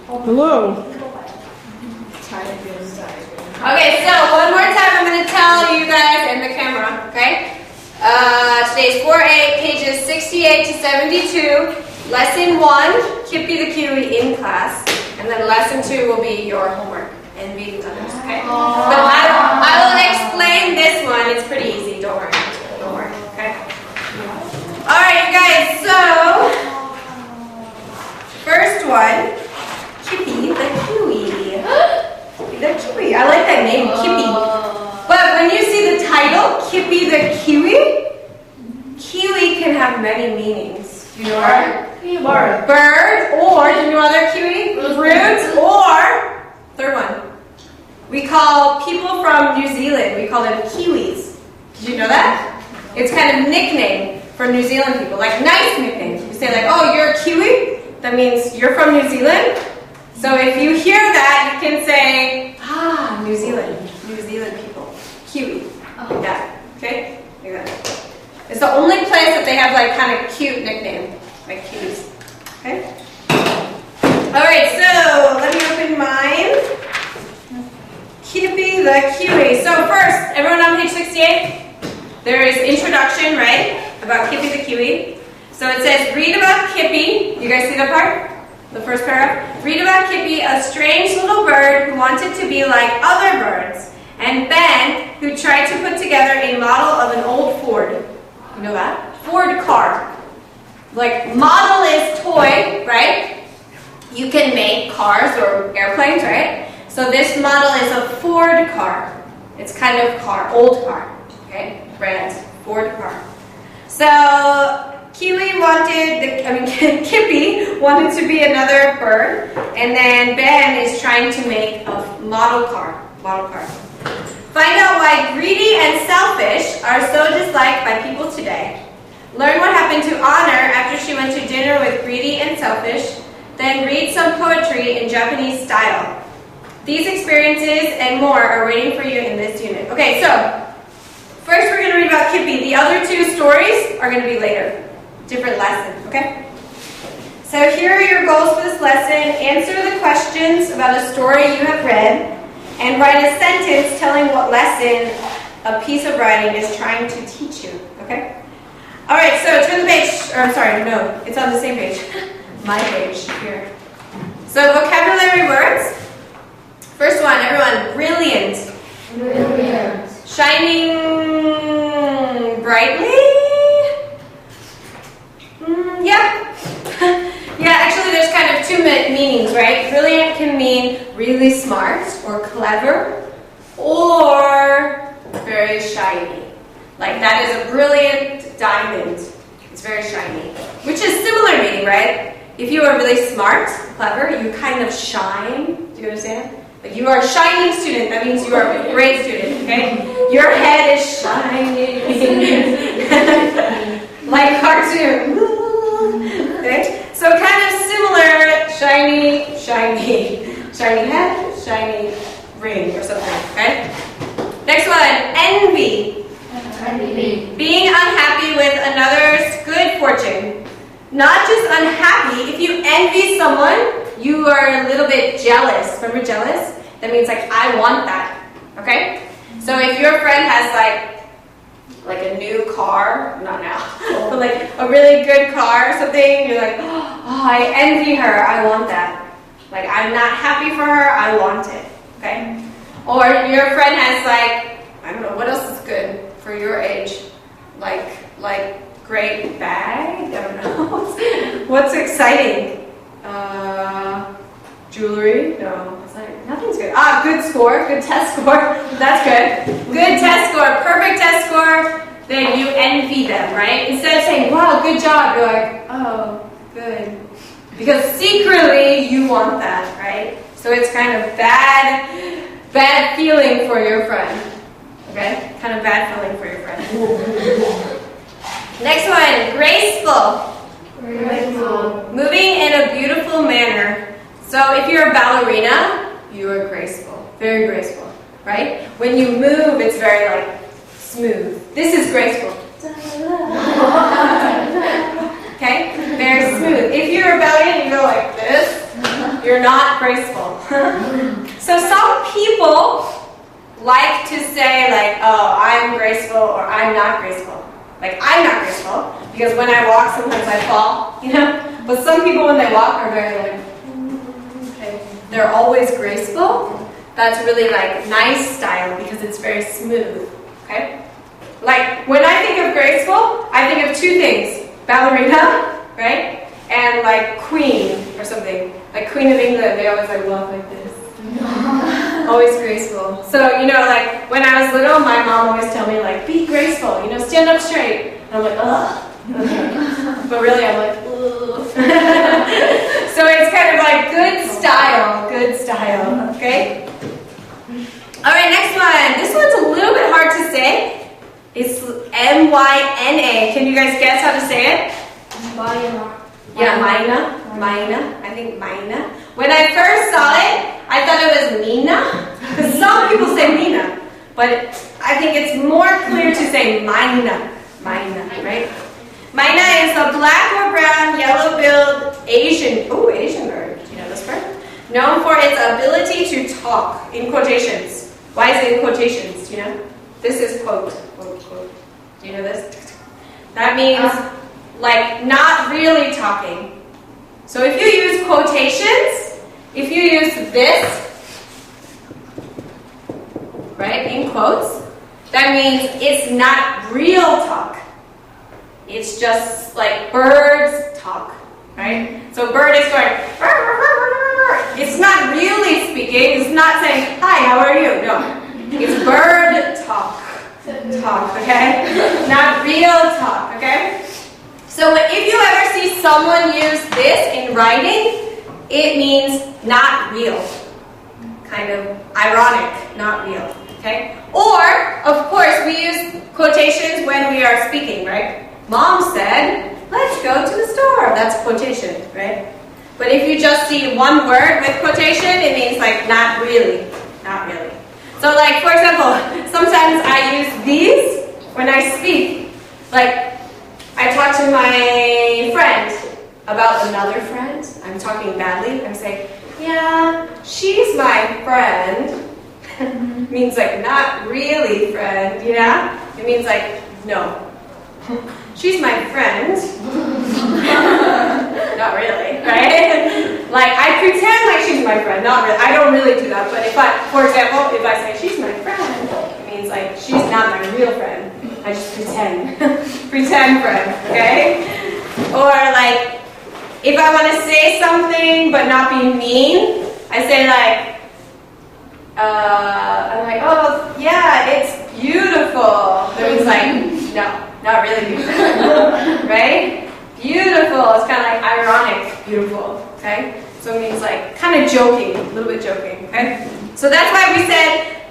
Hello. Okay, so one more time I'm going to tell you guys and the camera, okay? Today's 4A, pages 68 to 72. Lesson 1, Kippy the kiwi in class. And then lesson 2 will be your homework and reading others, okay? But I will explain this one. It's pretty easy. Don't worry. Don't worry, okay? Alright, you guys, so first one, Kippy the kiwi. The kiwi. I like that name, Kippy. But when you see the title, Kippy the kiwi, kiwi can have many meanings. Do you know what? Bird, or do you know other kiwi? Fruits, or third one. We call people from New Zealand, we call them kiwis. Did you know that? It's kind of nickname for New Zealand people, like nice nicknames. You say like, oh, you're a kiwi? That means you're from New Zealand. So if you hear that, you can say, New Zealand people, kiwi, like that, okay? Like that. It's the only place that they have like kind of cute nickname, like kiwis, okay? All right, so let me open mine. Kippy the kiwi. So first, everyone on page 68, there is introduction, right, about Kippy the kiwi. So it says, read about Kippy. You guys see that part? The first paragraph. Read about Kippy, a strange little bird who wanted to be like other birds, and Ben, who tried to put together a model of an old Ford. You know that? Ford car. Like, model is toy, right? You can make cars or airplanes, right? So this model is a Ford car. It's kind of car, old car, okay? Brand, Ford car. So Kippy wanted to be another bird, and then Ben is trying to make a model car. Find out why greedy and selfish are so disliked by people today. Learn what happened to Honor after she went to dinner with Greedy and Selfish. Then read some poetry in Japanese style. These experiences and more are waiting for you in this unit. Okay, so first we're going to read about Kippy. The other two stories are going to be later. Different lesson, okay? So here are your goals for this lesson. Answer the questions about a story you have read and write a sentence telling what lesson a piece of writing is trying to teach you, okay? All right, so turn the page, or I'm sorry, no, it's on the same page. My page here. So vocabulary words. First one, everyone, brilliant. Brilliant. Shining brightly. Yeah. Yeah, actually there's kind of two meanings, right? Brilliant can mean really smart or clever, or very shiny. Like that is a brilliant diamond. It's very shiny. Which is similar meaning, right? If you are really smart, clever, you kind of shine. Do you understand? Like you are a shining student, that means you are a great student, okay? Your head is shining. Like cartoon. Okay? So kind of similar, shiny head, shiny ring or something, okay? Next one, envy. Envy. Being unhappy with another's good fortune. Not just unhappy, if you envy someone, you are a little bit jealous. Remember jealous? That means like, I want that, okay? So if your friend has like a new car, not now, but like a really good car or something, you're like, oh, I envy her, I want that. Like, I'm not happy for her, I want it, okay? Or your friend has like, I don't know, what else is good for your age? Like great bag? I don't know. What's exciting? Jewelry? No, it's like, nothing's good. Good score, good test score. That's good. Good test score, perfect test score. Then you envy them, right? Instead of saying, wow, good job, you're like, oh, good. Because secretly you want that, right? So it's kind of bad feeling for your friend. Okay? Kind of bad feeling for your friend. Next one, graceful. Graceful. Moving in a beautiful manner. So if you're a ballerina, you are graceful. Very graceful, right? When you move, it's very like smooth. This is graceful. Okay? Very smooth. If you're a ballerina, you go like this. You're not graceful. So some people like to say like, oh, I'm graceful or I'm not graceful. Like, I'm not graceful because when I walk, sometimes I fall, you know? But some people, when they walk, are very like, okay. They're always graceful. That's really like nice style because it's very smooth, okay? Like, when I think of graceful, I think of two things. Ballerina, right? And like queen or something. Like Queen of England, they always like walk like this. Always graceful. So, you know, like when I was little, my mom always tell me like, be graceful, you know, stand up straight. And I'm like, ugh. But really I'm like, ugh. So it's kind of like good style, okay? Alright, next one. This one's a little bit hard to say. It's M-Y-N-A. Can you guys guess how to say it? Yeah, Mina. I think Mina. When I first saw it, I thought it was Mina. Because some people say Mina. But I think it's more clear to say Mina. Right? Mina is a black or brown, yellow-billed Asian bird. Do you know this bird? Known for its ability to talk, in quotations. Why is it in quotations? Do you know? This is quote. Do you know this? That means like not really talking. So if you use quotations, if you use this, right, in quotes, that means it's not real talk. It's just like birds talk, right? So bird is going, it's not really speaking, it's not saying, hi, how are you? No, it's bird talk, okay? Not real talk, okay? So if you ever see someone use this in writing, it means not real. Kind of ironic, not real, okay? Or, of course, we use quotations when we are speaking, right? Mom said, let's go to the store. That's quotation, right? But if you just see one word with quotation, it means like not really. So like, for example, sometimes I use these when I speak. Like, I talk to my friend about another friend. I'm talking badly. I'm saying, yeah, she's my friend. Means like not really friend, you know? It means like, no. She's my friend. Not really, right? Like, I pretend like she's my friend, not really. I don't really do that, but if I, for example, if I say she's my friend, it means like she's not my real friend. I just pretend. Pretend friend, okay? Or like, if I want to say something but not be mean, I say like, I'm like, oh, yeah, it's beautiful. That means like, no, not really beautiful, right? Beautiful, it's kind of like ironic, beautiful, okay? So it means like kind of joking, a little bit joking, okay? So that's why we said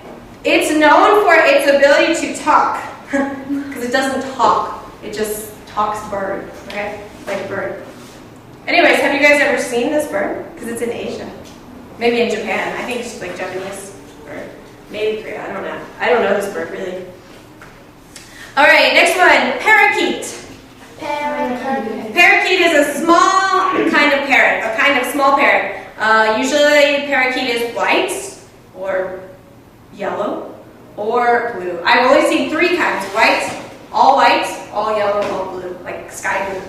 it's known for its ability to talk, because it doesn't talk, it just talks bird, okay? Like a bird. Anyways, have you guys ever seen this bird? Because it's in Asia. Maybe in Japan. I think it's like Japanese bird. Maybe Korea, I don't know. I don't know this bird really. Alright, next one, parakeet. Parakeet is a small kind of parrot, a kind of small parrot. Usually parakeet is white, or yellow, or blue. I've only seen three kinds, white, all yellow, all blue, like sky blue.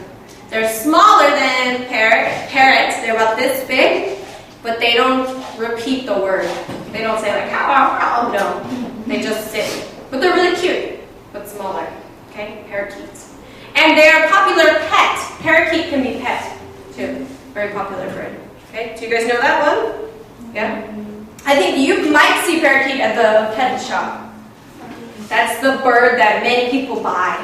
They're smaller than parrots, they're about this big, but they don't repeat the word. They don't say like, how, no. They just sit. But they're really cute, but smaller, okay, parakeets. And they're a popular pet. Parakeet can be pet, too. Very popular bird. Okay, do you guys know that one? Yeah? I think you might see parakeet at the pet shop. That's the bird that many people buy.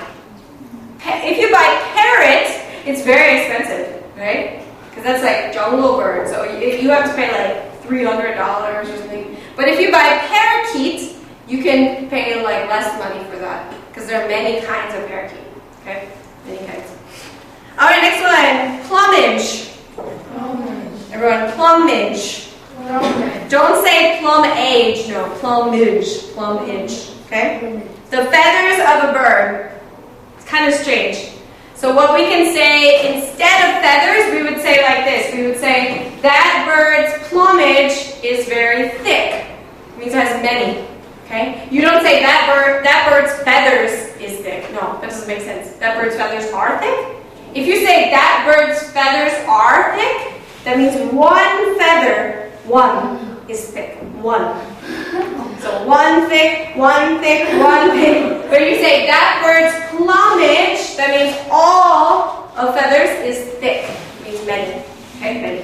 If you buy parrot, it's very expensive, right? Because that's like jungle bird, so you have to pay like $300 or something. But if you buy parakeet, you can pay like less money for that. Because there are many kinds of parakeet. Okay? Many kinds. Alright, next one. Plumage. Everyone, plumage. Don't say plumage, no, plumage. Okay? The feathers of a bird. It's kind of strange. So what we can say, instead of feathers, we would say like this. We would say, that bird's is very thick. It means it has many. Okay? You don't say that bird's feathers is thick. No, that doesn't make sense. That bird's feathers are thick. If you say that bird's feathers are thick, that means one feather, one is thick. One. So one thick, one thick, one thick. But if you say that bird's plumage, that means all of feathers is thick. It means many. Okay, many.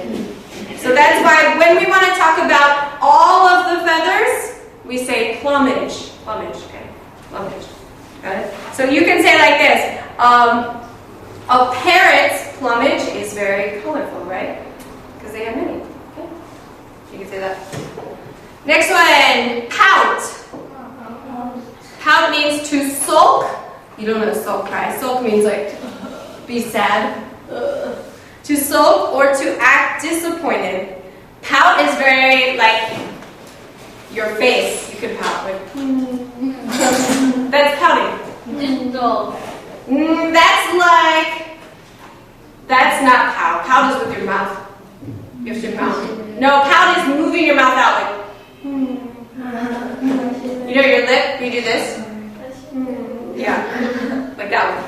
So that's why when we want to talk about all of the feathers, we say plumage. Plumage, okay? Plumage. Got it? So you can say like this. A parrot's plumage is very colorful, right? Because they have many. Okay? You can say that. Next one, pout. Pout means to sulk. You don't know sulk, cry. Sulk means like be sad. To sulk or to act disappointed. Pout is very like your face. You could pout like. That's pouting. That's not pout. Pout is with your mouth. You have to mouth. No, pout is moving your mouth out like. You know your lip? You do this? Yeah. Like that one.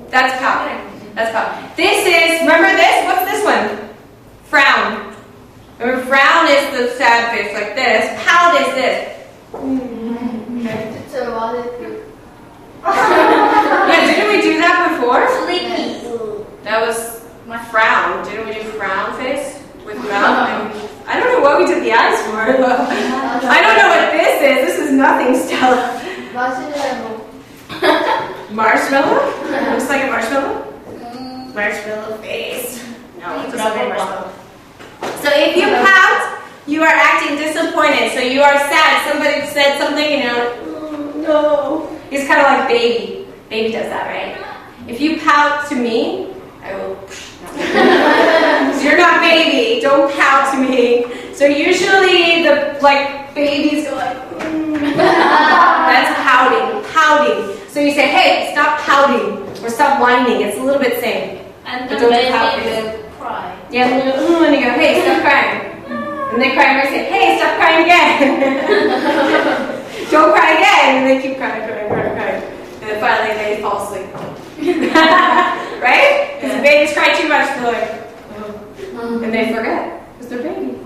That's pout. That's pout. This is, remember this? What's this one? Frown. Remember, frown is the sad face like this. Pout is this. Okay. Yeah, didn't we do that before? That was frown. Didn't we do frown face with mouth? I don't know what we did the eyes for. I don't know what this is. This is nothing, Stella. Marshmallow? Looks like a marshmallow? Marshmallow face. No, it doesn't make marshmallow. So if you pout, you are acting disappointed. So you are sad. Somebody said something and you're like, oh, no. It's kind of like baby. Baby does that, right? If you pout to me, I will. So you're not baby. Don't pout to me. So usually the babies go like. That's pouting. Pouting. So you say, hey, stop pouting or stop whining. It's a little bit same. And the baby will cry. Yeah, and you go, hey, stop crying. And they cry and they say, hey, stop crying again. Don't cry again. And they keep crying. And then finally they fall asleep. Right? Because the babies cry too much, they're like, oh. And they forget. Because they're baby.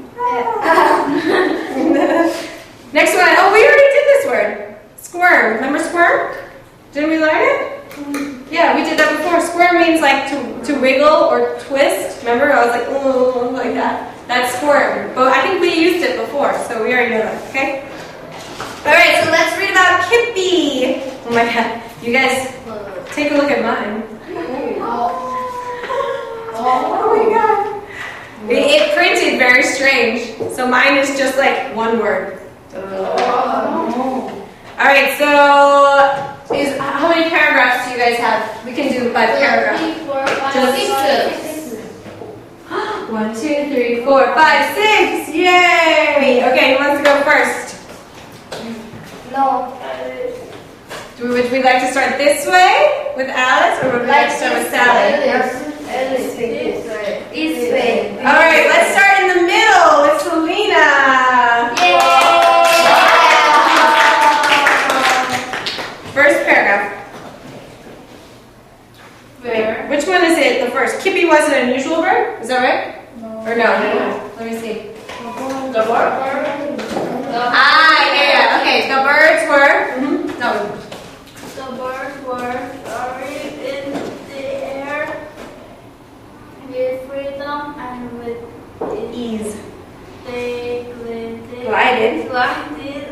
Next one. Oh, we already did this word. Squirm. Remember squirm? Didn't we learn it? Yeah, we did that before. Squirm means like to wiggle or twist. Remember? I was like, oh, like that. That's squirm. But I think we used it before, so we already know that, okay? Alright, so let's read about Kippy. Oh my god. You guys, take a look at mine. Oh my god. It printed very strange. So mine is just like one word. Alright, so how many paragraphs do you guys have? We can do by paragraph. 3, 4, 5, 6. 1, 2, 3, 4, 5, 6. Yay! Okay, who wants to go first? No. Would we like to start this way with Alice, or would we like to start with Sally? This way. All right, let's start in the middle with Selena. Yay! First paragraph. Where? Which one is it? The first. Kippy was an unusual bird. Is that right? No. Or no? Let me see. The bird. Yeah. Okay, the birds were. No. The birds were soaring in the air with freedom and with Ease. They Glided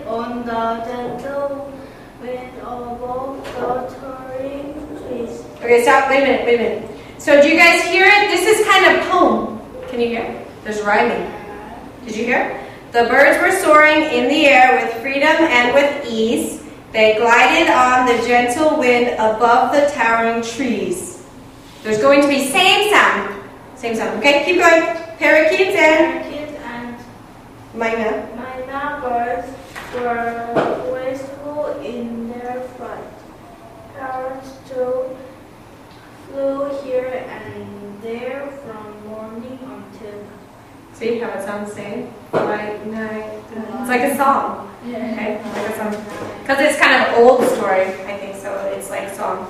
on the gentle wind above the towering trees. Okay, stop. Wait a minute. So do you guys hear it? This is kind of poem. Can you hear? There's rhyming. Did you hear? The birds were soaring in the air with freedom and with ease. They glided on the gentle wind above the towering trees. There's going to be same sound. Same sound. Okay, keep going. Parakeets and myna Birds were wasteful in their flight. Parrots too flew here and there from morning until night. See how it sounds the same? White night. It's like a song. Okay, like a song. Because it's kind of old story, I think, so it's like a song.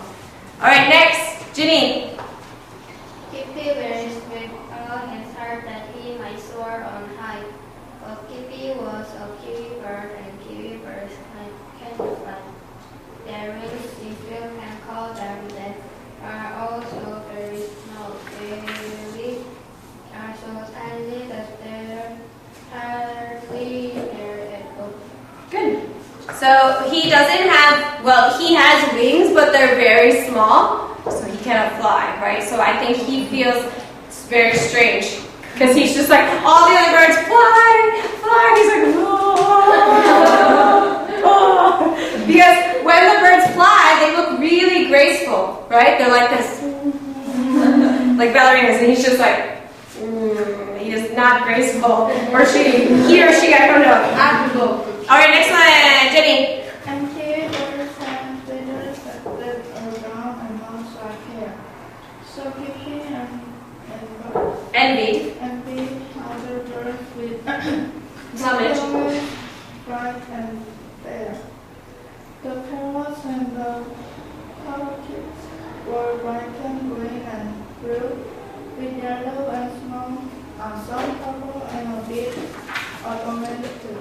All right, next, Ginny. Kippy wears with on his heart that he might soar on high. But Kippy was a kiwi bird, and kiwi birds can't fly. Their wings, if you can call them that, are also very small. They are so tiny that they're hardly there at all. Good. So he doesn't have, well, he has wings, but they're very small, so he cannot fly, right? So I think he feels very strange, because he's just like, all the other birds fly, fly. He's like, oh, oh. Because when the birds fly, they look really graceful, right? They're like this, like ballerinas, and he's just like, he is not graceful, or she, he or she, I don't know. All right, next one, Jenny. And kiwi birds have feathers that live around and outside hair. So Kippy Envy. envied other birds with Plumage. plumage bright and fair. The parrots and the parakeets were bright and green and blue, with yellow and some purple and a bit ornamented too.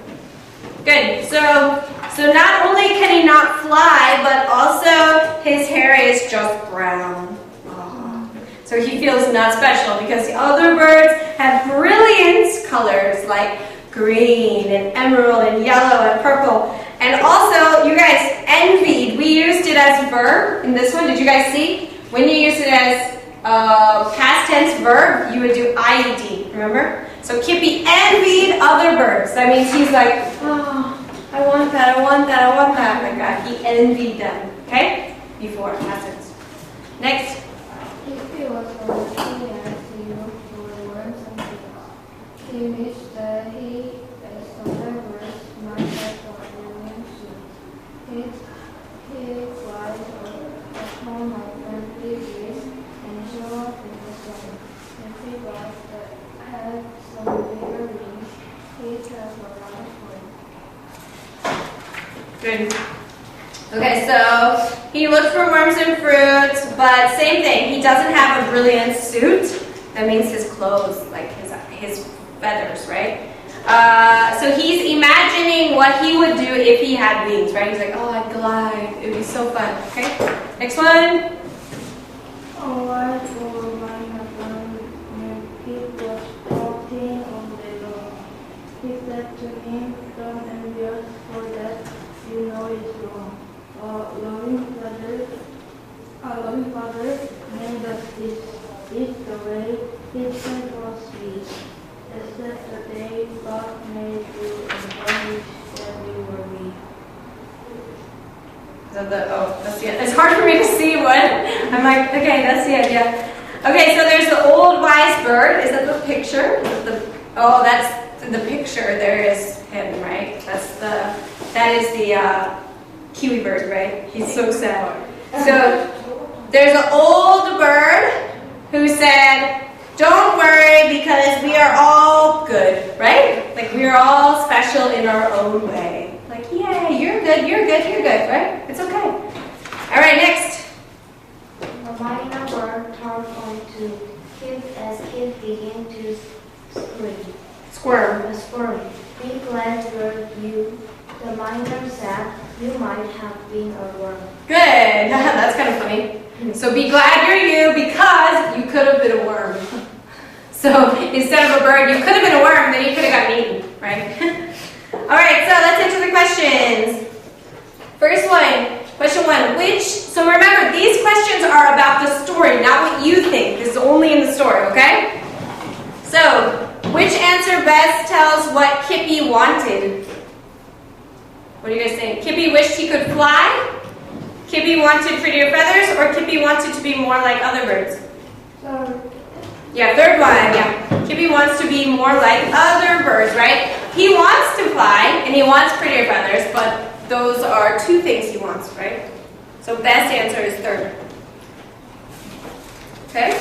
Good. So not only can he not fly, but also his hair is just brown. Oh. So he feels not special because the other birds have brilliant colors like green and emerald and yellow and purple. And also, you guys, envied, we used it as verb in this one. Did you guys see? When you use it as past tense verb, you would do IED, remember? So Kippy envied other birds. That means he's like, oh, I want that, I want that, I want that. Oh my God, he envied them. Okay? Before, past tense. Next. Kippy was lucky as he looked for worms and beetles. He wished that he, as other birds, might have a million shoes. He flies a small friendly breeze and show up in the sun. If he was that had some bigger wings, he'd have a lot of fun. Good. Okay, so he looked for worms and fruits, but same thing. He doesn't have a brilliant suit. That means his clothes, like his feathers, right? So he's imagining what he would do if he had wings, right? He's like, oh, I'd glide. It'd be so fun. Okay, next one. A white old man when he was floating on the lawn. He said to him, "Don't envy us for that, you know it's wrong. A loving father made us this the way his son was sweet. Except the day God made you and God wished that we were we." That's the end. It's hard for me to see what. I'm like, okay, that's the idea. Okay, so there's the old wise bird. Is that the picture? That's the picture. There is him, right? That is the kiwi bird, right? He's so sad. So there's an old bird who said, "Don't worry because we are all good," right? Like we are all special in our own way. Like, yeah, you're good, you're good, you're good, right? It's okay. All right, next. The minor bird turned on to Kip as Kip began to Squirm. Be glad you, the minor said. You might have been a worm. Good. That's kind of funny. So be glad you're you because you could have been a worm. So instead of a bird, you could have been a worm, then you could have gotten eaten, right? All right, so let's answer the questions. First one, question 1. So remember, these questions are about the story, not what you think. This is only in the story, okay? So, which answer best tells what Kippy wanted? What do you guys think? Kippy wished he could fly? Kippy wanted prettier feathers? Or Kippy wanted to be more like other birds? Yeah, third one, yeah. Kippy wants to be more like other birds, right? He wants to fly, and he wants prettier feathers, but those are two things he wants, right? So best answer is third. Okay?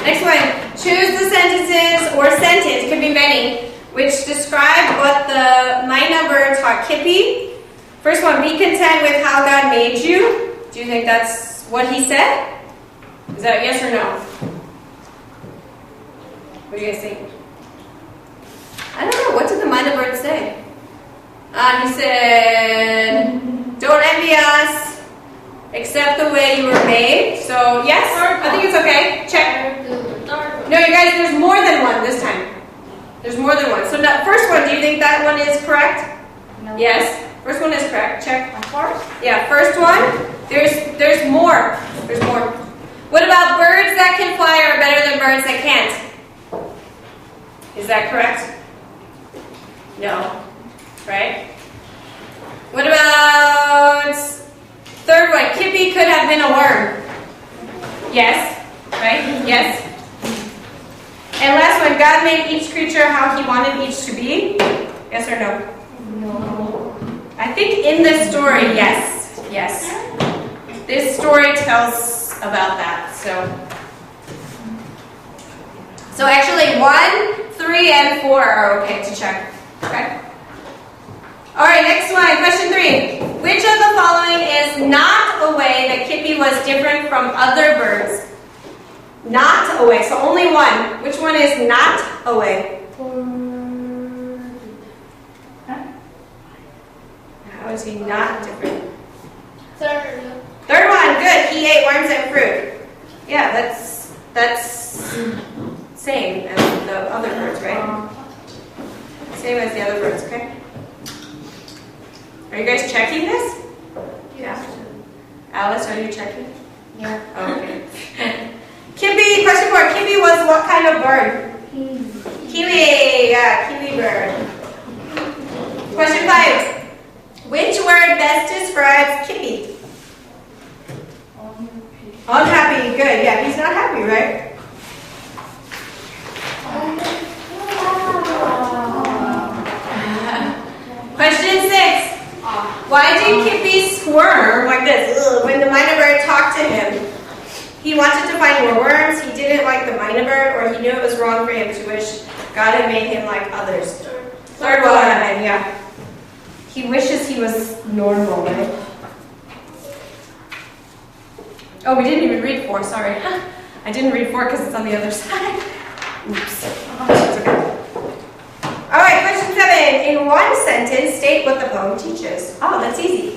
Next one. Choose the sentences or sentence, could be many, which describe what the Mina bird taught Kippy. First one, be content with how God made you. Do you think that's what he said? Is that yes or no? What do you guys think? I don't know. What did the Mina bird say? He said, don't envy us. Accept the way you were made. So, yes, I think it's okay. Check. No, you guys, there's more than one this time. There's more than one. So, that first one, do you think that one is correct? No. Yes. First one is correct. Check. Of course. Yeah, first one. There's more. There's more. What about birds that can fly are better than birds that can't? Is that correct? No. Right? What about third one? Kippy could have been a worm. Yes. Right? Yes. And last one, God made each creature how he wanted each to be. Yes or no? No. I think in this story, yes. Yes. This story tells about that. So actually 1, 3, and 4 are okay to check. Okay? Alright, next one. Question 3. Which of the following is not a way that Kippy was different from other birds? Not a way. So only one. Which one is not a way? How is he not different? Third one. Good. He ate worms and fruit. Yeah, that's same as the other birds, right? Same as the other birds, okay? Are you guys checking this? Yeah. Alice, are you checking? Yeah. Okay. Kippy, question 4. Kippy was what kind of bird? Kiwi. Yeah, kiwi bird. Question 5. Which word best describes Kippy? Unhappy. Good. Yeah, he's not happy, right? Question 6. Why did Kippy squirm like this when the Mina bird talked to him? He wanted to find more worms, he didn't like the Mina bird, or he knew it was wrong for him to wish God had made him like others. Third one, yeah. He wishes he was normal, right? Oh, we didn't even read 4, sorry. I didn't read 4 because it's on the other side. Oops. Alright, question 7. In one sentence, state what the poem teaches. Oh, that's easy.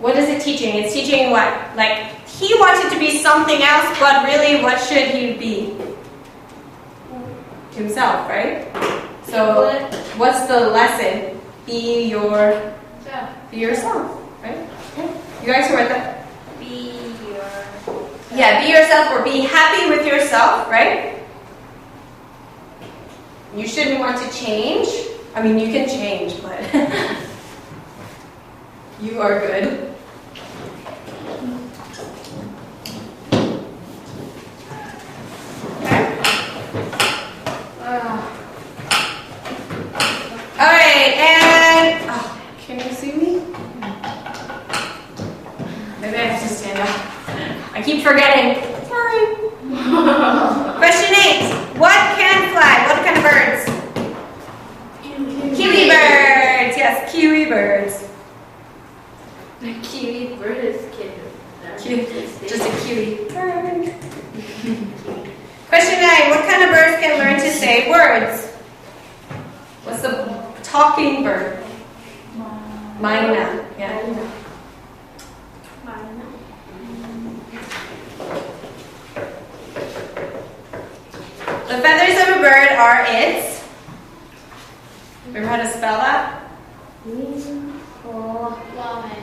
What is it teaching? It's teaching what? Like, he wanted to be something else, but really, what should he be? Himself, right? So, what's the lesson? Be yourself, right? You guys heard that? Yeah, be yourself or be happy with yourself, right? You shouldn't want to change. I mean, you can change, but you are good. Okay. All right, and can you see me? Maybe I have to stand up. I keep forgetting. Sorry. Question 8. What can fly? What kind of birds? Kiwi birds. Yes, kiwi birds. The kiwi bird is cute. Just a kiwi bird. Question 9. What kind of birds can learn to say words? What's the talking bird? Mina. Yeah. The feathers of a bird are its. Remember how to spell that?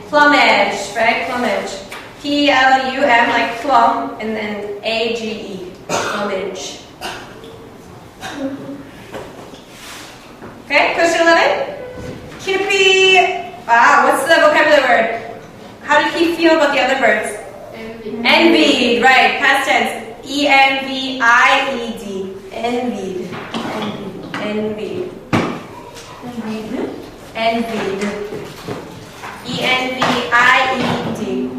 Plumage, right? Plumage. P-L-U-M, like plum, and then A-G-E. Plumage. Okay, question 11. Kippy. What's the vocabulary word? How did he feel about the other birds? Envied, right? Past tense. E-N-V-I-E-D. Envied. Envied. Envied. E-N-V-I-E-D.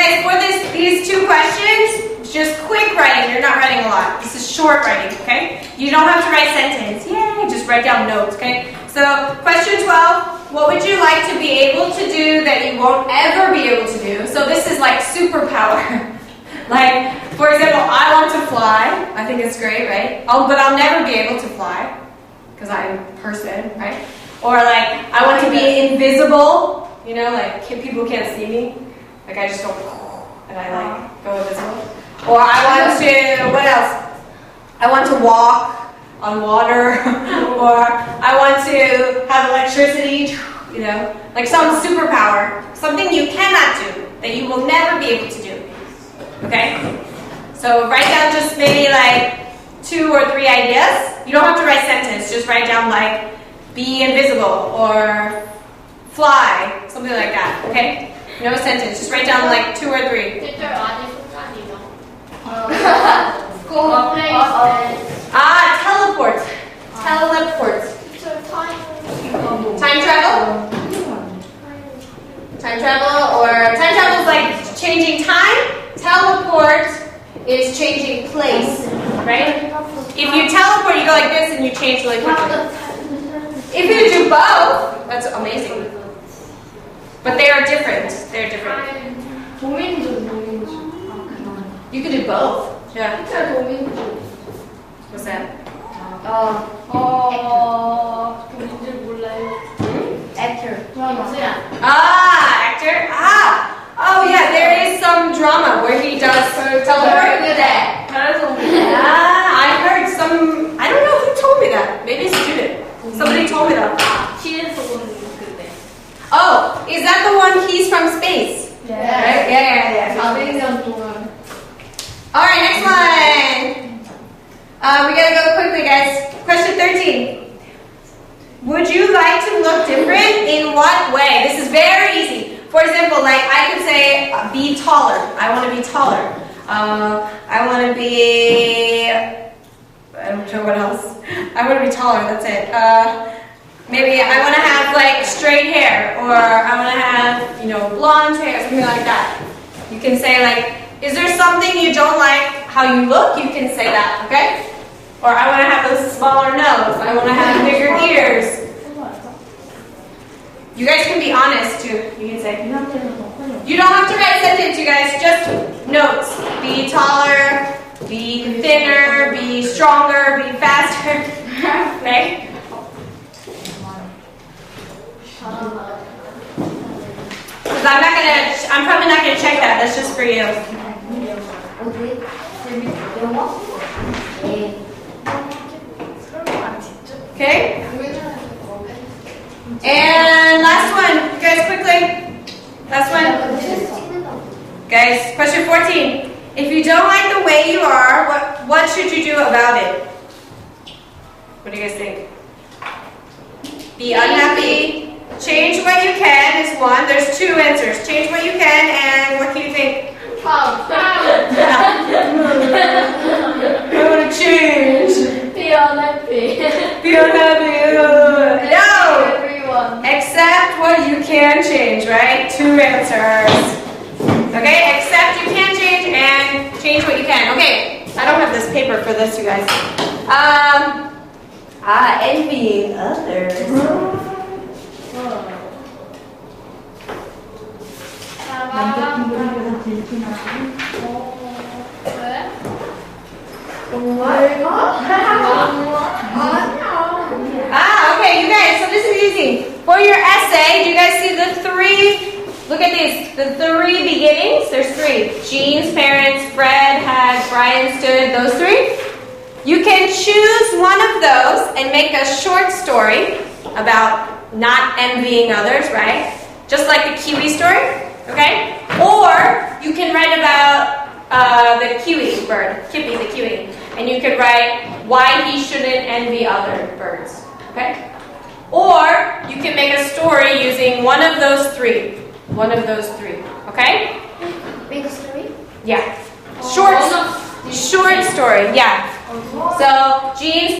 guys, for these two questions, just quick writing. You're not writing a lot. This is short writing, okay? You don't have to write sentence. Yay! Just write down notes, okay? So, question 12. What would you like to be able to do that you won't ever be able to do? So this is like superpower. Like, for example, I want to fly. I think it's great, right? But I'll never be able to fly because I'm a person, right? Or like, I want to be invisible. You know, like people can't see me. Like I just go and I like go invisible. Or I want to, what else? I want to walk on water. Or I want to have electricity. You know, like some superpower, something you cannot do that you will never be able to do. Okay? So write down just maybe like 2 or 3 ideas. You don't have to write sentence. Just write down like be invisible or fly, something like that. Okay? No sentence. Just write down like 2 or 3. Teacher, school places. Teleport. Teleport. Time travel? Time travel, or time travel is like changing time. Teleport is changing place, right? If you teleport, you go like this and you change really quickly. If you do both, that's amazing. But they are different. They're different. You could do both. Yeah. What's that? Actor. Actor. Oh yeah, there is some drama where he does teleport. I heard some. I don't know who told me that. Maybe a student. Somebody told me that. Oh, is that the one? He's from space. Yeah. Right? Yeah. All right, next one. We gotta go quickly, guys. Question 13. Would you like to look different? In what way? This is very easy. For example, like I could say, be taller. I want to be taller. I want to be, I don't know what else. I want to be taller, that's it. Maybe I want to have like straight hair, or I want to have, you know, blonde hair, something like that. You can say like, is there something you don't like how you look? You can say that, okay? Or I want to have a smaller nose. I want to have bigger ears. You guys can be honest too. You can say, you don't have to write sentence, you guys. Just notes. Be taller, be thinner, be stronger, be faster. Okay? Because I'm probably not gonna check that. That's just for you. Okay? And last one, guys, quickly. Last one. Guys, question 14. If you don't like the way you are, what should you do about it? What do you guys think? Be unhappy. Change what you can is one. There's 2 answers. Change what you can, and what do you think? I want to change. Be unhappy. Be unhappy. No. Accept what you can change, right? 2 answers. Okay, accept you can change and change what you can. Okay, I don't have this paper for this, you guys. Envying others. Okay, you guys, so this is easy. For your essay, do you guys see the 3? Look at these, the 3 beginnings. There's 3. Jean's parents, Fred had, Brian stood, those 3. You can choose one of those and make a short story about not envying others, right? Just like the kiwi story, okay? Or you can write about the kiwi bird, Kippy the kiwi. And you could write why he shouldn't envy other birds, okay? Or you can make a story using one of those 3. One of those 3, okay? Make a story? Yeah. Short story, yeah. So, Jean